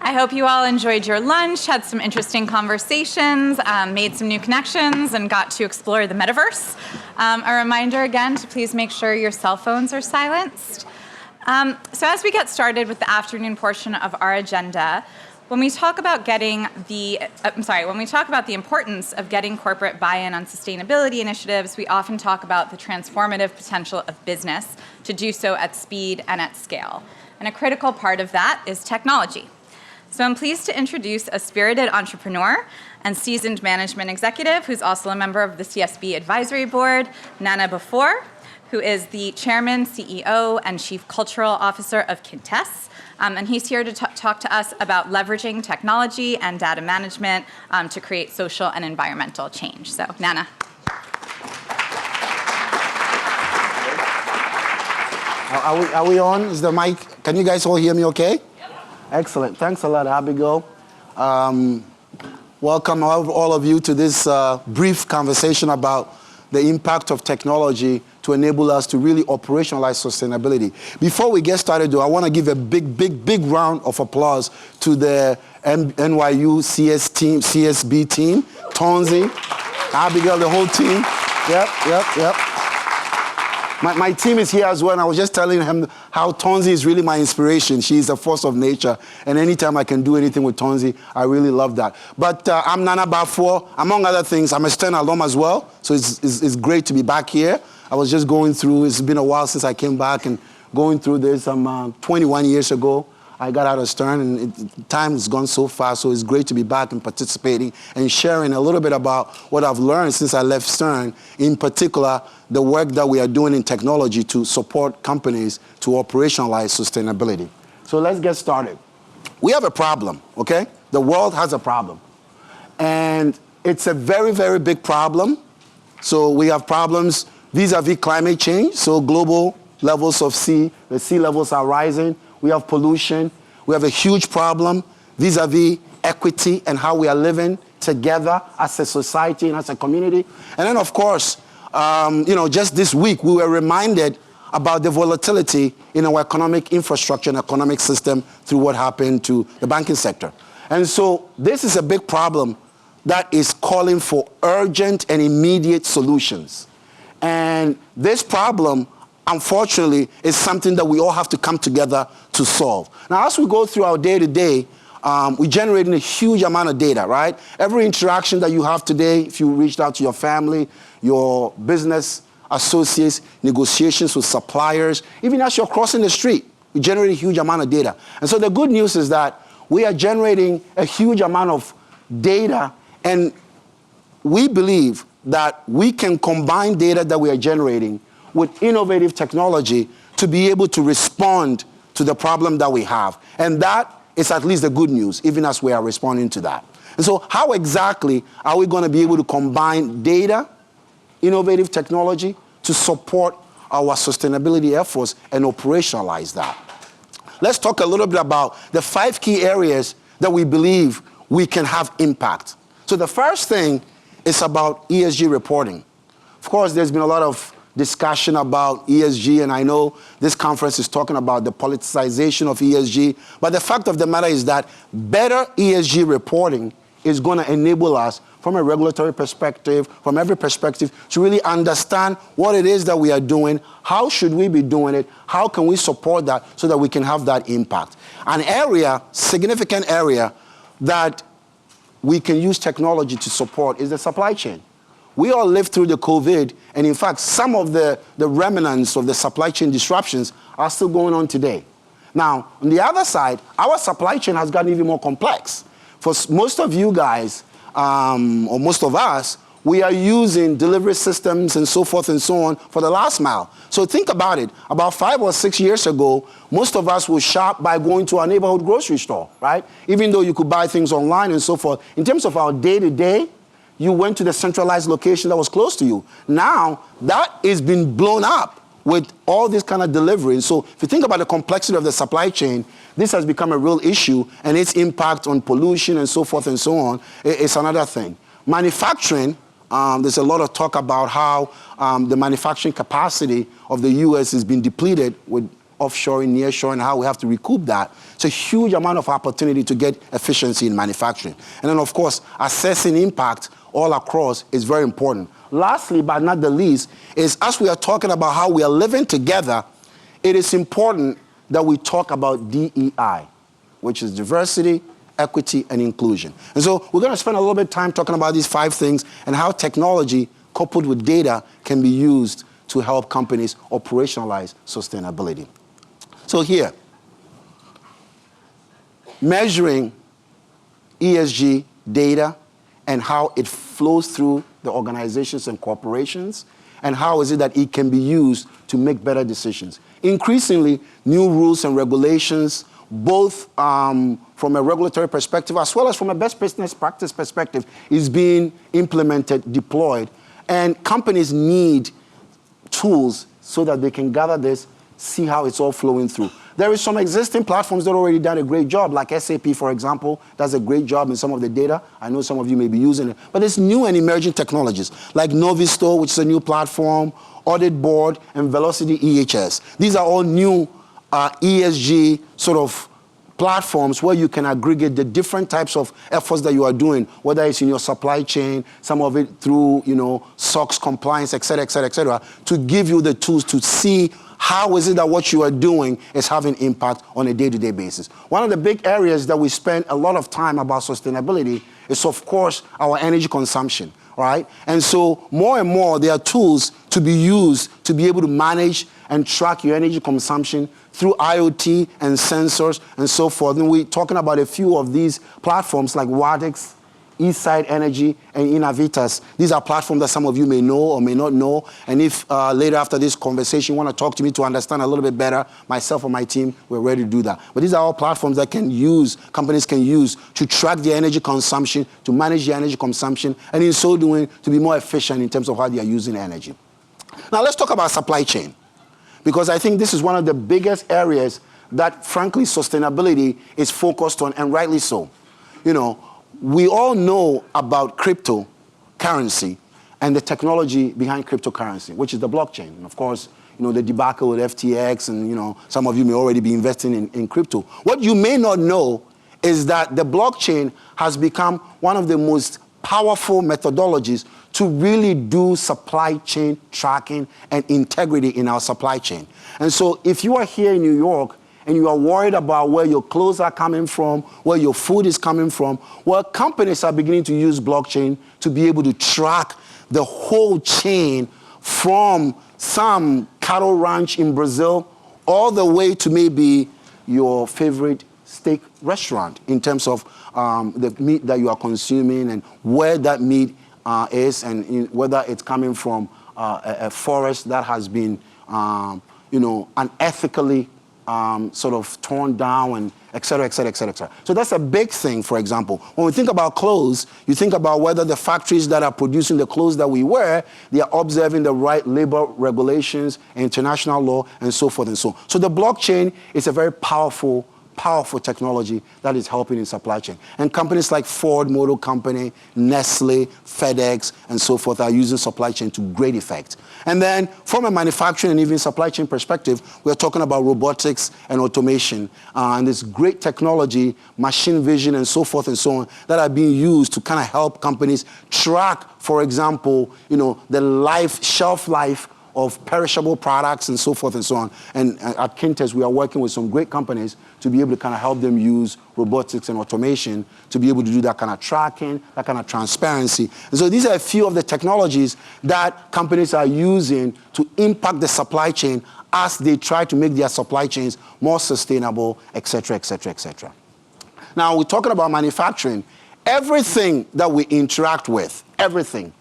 I hope you all enjoyed your lunch, had some interesting conversations, made some new connections, and got to explore the metaverse. A reminder again to please make sure your cell phones are silenced. So as we get started with the afternoon portion of our agenda, when we talk about when we talk about the importance of getting corporate buy-in on sustainability initiatives, we often talk about the transformative potential of business to do so at speed and at scale. And a critical part of that is technology. So I'm pleased to introduce a spirited entrepreneur and seasoned management executive who's also a member of the CSB Advisory Board, Nana Baffour, who is the chairman, CEO, and chief cultural officer of Qintess. And he's here to talk to us about leveraging technology and data management to create social and environmental change. So, Nana. Are we on? Is the mic? Can you guys all hear me okay? Yep. Excellent. Thanks a lot, Abigail. Welcome all of you to this brief conversation about the impact of technology to enable us to really operationalize sustainability. Before we get started, though, I want to give a big round of applause to the NYU CSB team, Tonzi, Abigail, the whole team. Yep. My team is here as well, and I was just telling him how Tonzi is really my inspiration. She's a force of nature, and anytime I can do anything with Tonzi, I really love that. But I'm Nana Baffour. Among other things, I'm a Stern alum as well, so it's great to be back here. I was just going through, it's been a while since I came back and going through this. 21 years ago, I got out of Stern, and time has gone so fast, so it's great to be back and participating and sharing a little bit about what I've learned since I left Stern, in particular, the work that we are doing in technology to support companies to operationalize sustainability. So let's get started. We have a problem, okay? The world has a problem. And it's a very big problem. So we have problems vis-a-vis climate change, so global levels of the sea levels are rising. We have pollution. We have a huge problem vis-a-vis equity and how we are living together as a society and as a community. And then, of course, just this week, we were reminded about the volatility in our economic infrastructure and economic system through what happened to the banking sector. And so this is a big problem that is calling for urgent and immediate solutions. And this problem, unfortunately, is something that we all have to come together to solve. Now, as we go through our day-to-day, we're generating a huge amount of data, right? Every interaction that you have today, if you reached out to your family, your business associates, negotiations with suppliers, even as you're crossing the street, we generate a huge amount of data. And so the good news is that we are generating a huge amount of data, and we believe that we can combine data that we are generating with innovative technology to be able to respond to the problem that we have. And that is at least the good news, even as we are responding to that. And so how exactly are we going to be able to combine data, innovative technology, to support our sustainability efforts and operationalize that? Let's talk a little bit about the 5 key areas that we believe we can have impact. So the first thing is about ESG reporting. Of course, there's been a lot of discussion about ESG, and I know this conference is talking about the politicization of ESG, but the fact of the matter is that better ESG reporting is going to enable us, from a regulatory perspective, from every perspective, to really understand what it is that we are doing, how should we be doing it, how can we support that so that we can have that impact. An area, significant area, that we can use technology to support is the supply chain. We all lived through the COVID, and in fact, some of the remnants of the supply chain disruptions are still going on today. Now, on the other side, our supply chain has gotten even more complex. For most of you guys, or most of us, we are using delivery systems and so forth and so on for the last mile. So think about it. About 5 or 6 years ago, most of us would shop by going to our neighborhood grocery store, right? Even though you could buy things online and so forth. In terms of our day-to-day, you went to the centralized location that was close to you. Now, that is being blown up with all this kind of delivery. And so if you think about the complexity of the supply chain, this has become a real issue, and its impact on pollution and so forth and so on is another thing. Manufacturing, there's a lot of talk about how the manufacturing capacity of the U.S. is being depleted with offshoring, nearshoring, how we have to recoup that. It's a huge amount of opportunity to get efficiency in manufacturing. And then, of course, assessing impact all across is very important. Lastly, but not the least, is as we are talking about how we are living together, it is important that we talk about DEI, which is diversity, equity, and inclusion. And so we're going to spend a little bit of time talking about these 5 things and how technology coupled with data can be used to help companies operationalize sustainability. So here, measuring ESG data and how it flows through the organizations and corporations, and how is it that it can be used to make better decisions. Increasingly, new rules and regulations, both from a regulatory perspective as well as from a best business practice perspective, is being implemented, deployed, and companies need tools so that they can gather this, see how it's all flowing through. There is some existing platforms that already done a great job, like SAP, for example, does a great job in some of the data. I know some of you may be using it. But there's new and emerging technologies, like Novisto, which is a new platform, Audit Board, and Velocity EHS. These are all new ESG sort of platforms where you can aggregate the different types of efforts that you are doing, whether it's in your supply chain, some of it through, SOX compliance, et cetera, to give you the tools to see how is it that what you are doing is having impact on a day-to-day basis. One of the big areas that we spend a lot of time about sustainability is, of course, our energy consumption, right? And so more and more, there are tools to be used to be able to manage and track your energy consumption through IoT and sensors and so forth. And we're talking about a few of these platforms like Wadix, Eastside Energy, and Innovitas. These are platforms that some of you may know or may not know. And if later after this conversation you want to talk to me to understand a little bit better, myself or my team, we're ready to do that. But these are all platforms that companies can use to track their energy consumption, to manage their energy consumption, and in so doing, to be more efficient in terms of how they are using energy. Now let's talk about supply chain, because I think this is one of the biggest areas that, frankly, sustainability is focused on, and rightly so. We all know about cryptocurrency and the technology behind cryptocurrency, which is the blockchain. And of course, the debacle with FTX, and some of you may already be investing in crypto. What you may not know is that the blockchain has become one of the most powerful methodologies to really do supply chain tracking and integrity in our supply chain. And so if you are here in New York and you are worried about where your clothes are coming from, where your food is coming from, well, companies are beginning to use blockchain to be able to track the whole chain from some cattle ranch in Brazil all the way to maybe your favorite steak restaurant in terms of the meat that you are consuming and where that meat is, and whether it's coming from a forest that has been, unethically sort of torn down, and et cetera, et cetera, et cetera, et cetera. So that's a big thing, for example. When we think about clothes, you think about whether the factories that are producing the clothes that we wear, they are observing the right labor regulations, international law, and so forth and so on. So the blockchain is a very powerful technology that is helping in supply chain. And companies like Ford Motor Company, Nestle, FedEx, and so forth are using supply chain to great effect. And then from a manufacturing and even supply chain perspective, we're talking about robotics and automation, and this great technology, machine vision, and so forth and so on, that are being used to kind of help companies track, for example, the shelf life of perishable products and so forth and so on. And at Qintess, we are working with some great companies to be able to kind of help them use robotics and automation to be able to do that kind of tracking, that kind of transparency. And so these are a few of the technologies that companies are using to impact the supply chain as they try to make their supply chains more sustainable, et cetera, et cetera, et cetera. Now, we're talking about manufacturing. Everything that we interact with, everything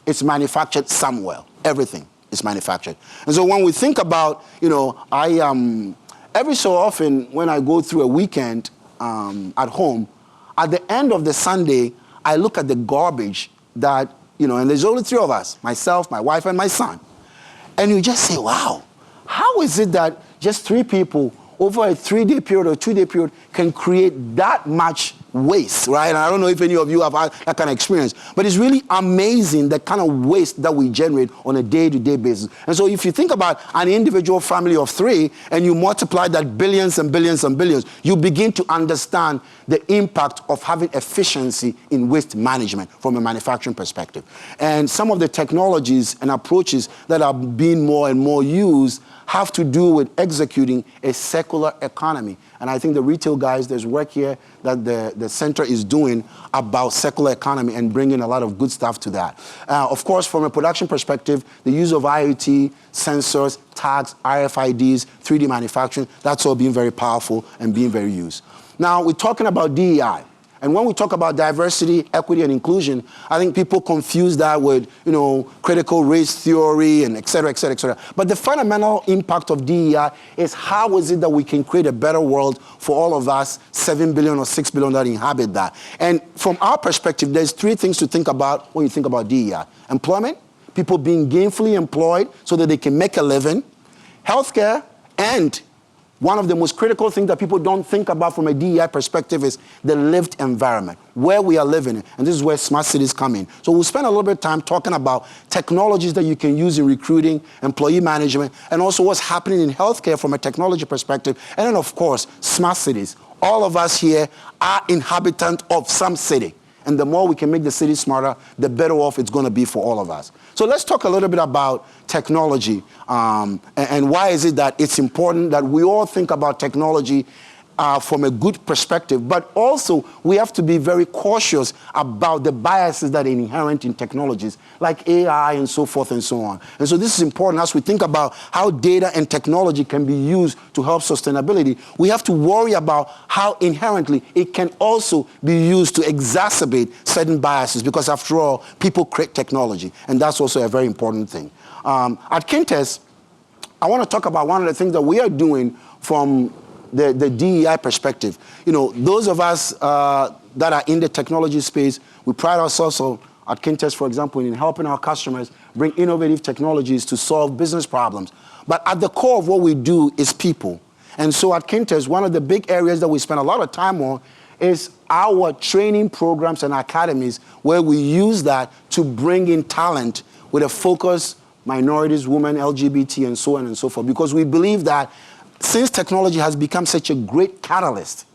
is manufactured somewhere. Everything is manufactured. And so when we think about, every so often when I go through a weekend at home, at the end of the Sunday, I look at the garbage that, and there's only 3 of us, myself, my wife, and my son. And you just say, wow, how is it that just 3 people over a 3-day period or 2-day period can create that much waste, right? And I don't know if any of you have had that kind of experience, but it's really amazing the kind of waste that we generate on a day-to-day basis. And so if you think about an individual family of 3 and you multiply that billions and billions and billions, you begin to understand the impact of having efficiency in waste management from a manufacturing perspective. And some of the technologies and approaches that are being more and more used have to do with executing a circular economy. And I think the retail guys, there's work here that the center is doing about circular economy and bringing a lot of good stuff to that. Of course, from a production perspective, the use of IoT, sensors, tags, RFIDs, 3D manufacturing, that's all being very powerful and being very used. Now, we're talking about DEI. And when we talk about diversity, equity, and inclusion, I think people confuse that with, critical race theory and et cetera, et cetera, et cetera. But the fundamental impact of DEI is how is it that we can create a better world for all of us, 7 billion or 6 billion that inhabit that. And from our perspective, there's 3 things to think about when you think about DEI. Employment, people being gainfully employed so that they can make a living. Healthcare, and one of the most critical things that people don't think about from a DEI perspective is the lived environment, where we are living in. And this is where smart cities come in. So we'll spend a little bit of time talking about technologies that you can use in recruiting, employee management, and also what's happening in healthcare from a technology perspective. And then, of course, smart cities. All of us here are inhabitants of some city. And the more we can make the city smarter, the better off it's going to be for all of us. So let's talk a little bit about technology and why is it that it's important that we all think about technology from a good perspective, but also we have to be very cautious about the biases that are inherent in technologies like AI and so forth and so on. And so this is important as we think about how data and technology can be used to help sustainability. We have to worry about how inherently it can also be used to exacerbate certain biases, because after all, people create technology, and that's also a very important thing. At Qintess, I want to talk about one of the things that we are doing from the DEI perspective. Those of us that are in the technology space, we pride ourselves at Qintess, for example, in helping our customers bring innovative technologies to solve business problems. But at the core of what we do is people. And so at Qintess, one of the big areas that we spend a lot of time on is our training programs and academies, where we use that to bring in talent with a focus, minorities, women, LGBT, and so on and so forth, because we believe that since technology has become such a great catalyst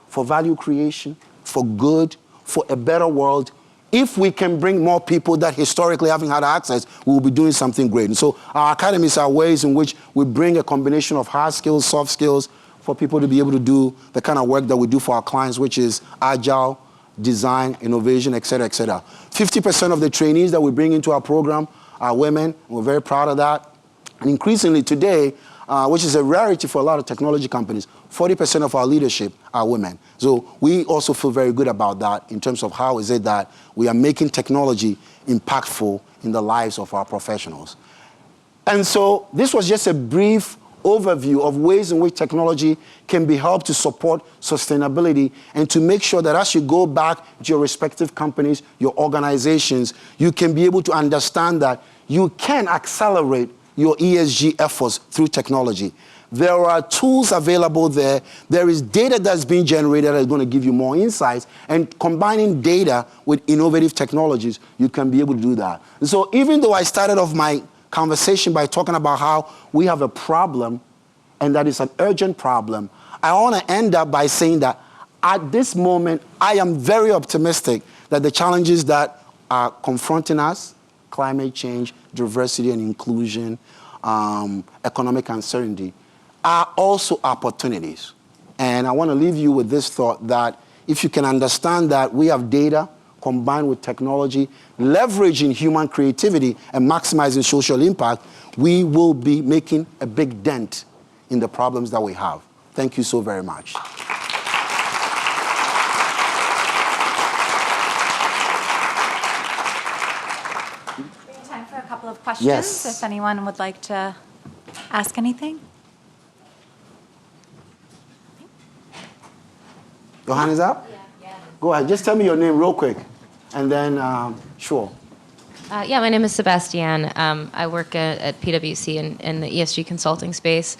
for value creation, for good, for a better world, if we can bring more people that historically haven't had access, we will be doing something great. And so our academies are ways in which we bring a combination of hard skills, soft skills, for people to be able to do the kind of work that we do for our clients, which is agile, design, innovation, et cetera, et cetera. 50% of the trainees that we bring into our program are women. We're very proud of that. And increasingly today, which is a rarity for a lot of technology companies, 40% of our leadership are women. So we also feel very good about that in terms of how is it that we are making technology impactful in the lives of our professionals. And so this was just a brief overview of ways in which technology can be helped to support sustainability and to make sure that as you go back to your respective companies, your organizations, you can be able to understand that you can accelerate your ESG efforts through technology. There are tools available there. There is data that's being generated that's going to give you more insights. And combining data with innovative technologies, you can be able to do that. And so even though I started off my conversation by talking about how we have a problem and that is an urgent problem, I want to end up by saying that at this moment, I am very optimistic that the challenges that are confronting us, climate change, diversity and inclusion, economic uncertainty, are also opportunities. And I want to leave you with this thought that if you can understand that we have data combined with technology, leveraging human creativity and maximizing social impact, we will be making a big dent in the problems that we have. Thank you so very much. Time for a couple of questions, Yes. if anyone would like to ask anything. Your hand is up? Yeah. Go ahead. Just tell me your name real quick. And then, sure. Yeah, my name is Sebastian. I work at PwC in the ESG consulting space.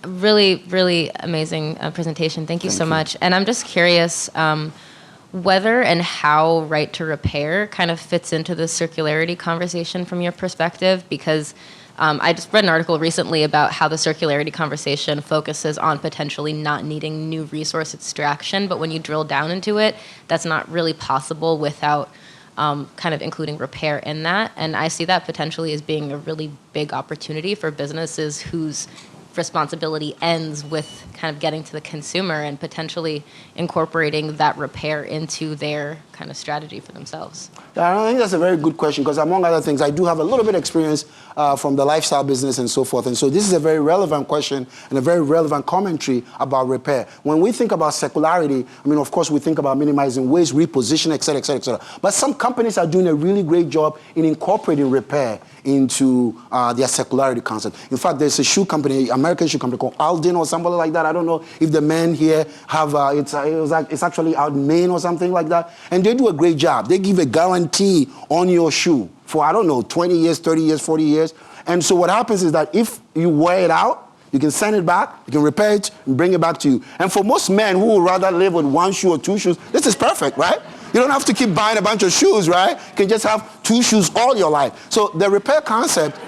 Really, really amazing presentation. Thank you so much. And I'm just curious whether and how right to repair kind of fits into the circularity conversation from your perspective, because I just read an article recently about how the circularity conversation focuses on potentially not needing new resource extraction, but when you drill down into it, that's not really possible without kind of including repair in that. And I see that potentially as being a really big opportunity for businesses whose responsibility ends with kind of getting to the consumer and potentially incorporating that repair into their kind of strategy for themselves. Yeah, I think that's a very good question because among other things, I do have a little bit of experience from the lifestyle business and so forth. And so this is a very relevant question and a very relevant commentary about repair. When we think about circularity, I mean, of course, we think about minimizing waste, reposition, et cetera, et cetera, et cetera. But some companies are doing a really great job in incorporating repair into their circularity concept. In fact, there's a shoe company, American shoe company called Alden or somebody like that. I don't know if the men here have, it's actually out in Maine or something like that. And they do a great job. They give a guarantee on your shoe for, I don't know, 20 years, 30 years, 40 years. And so what happens is that if you wear it out, you can send it back, you can repair it, and bring it back to you. And for most men who would rather live with one shoe or two shoes, this is perfect, right? You don't have to keep buying a bunch of shoes, right? You can just have two shoes all your life. So the repair concept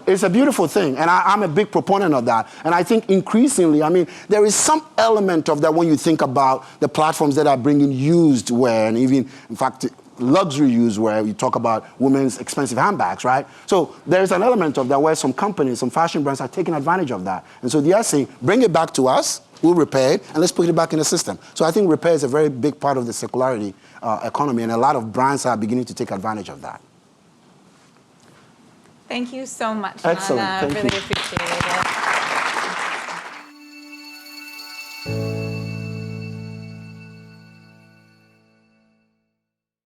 is a beautiful thing, and I'm a big proponent of that. And I think increasingly, I mean, there is some element of that when you think about the platforms that are bringing used wear, and even, in fact, luxury used wear. You talk about women's expensive handbags, right? So there's an element of that where some companies, some fashion brands are taking advantage of that. And so they are saying, bring it back to us, we'll repair it, and let's put it back in the system. So I think repair is a very big part of the circularity economy, and a lot of brands are beginning to take advantage of that. Thank you so much, Excellent. Nana. Thank Really you. appreciate it.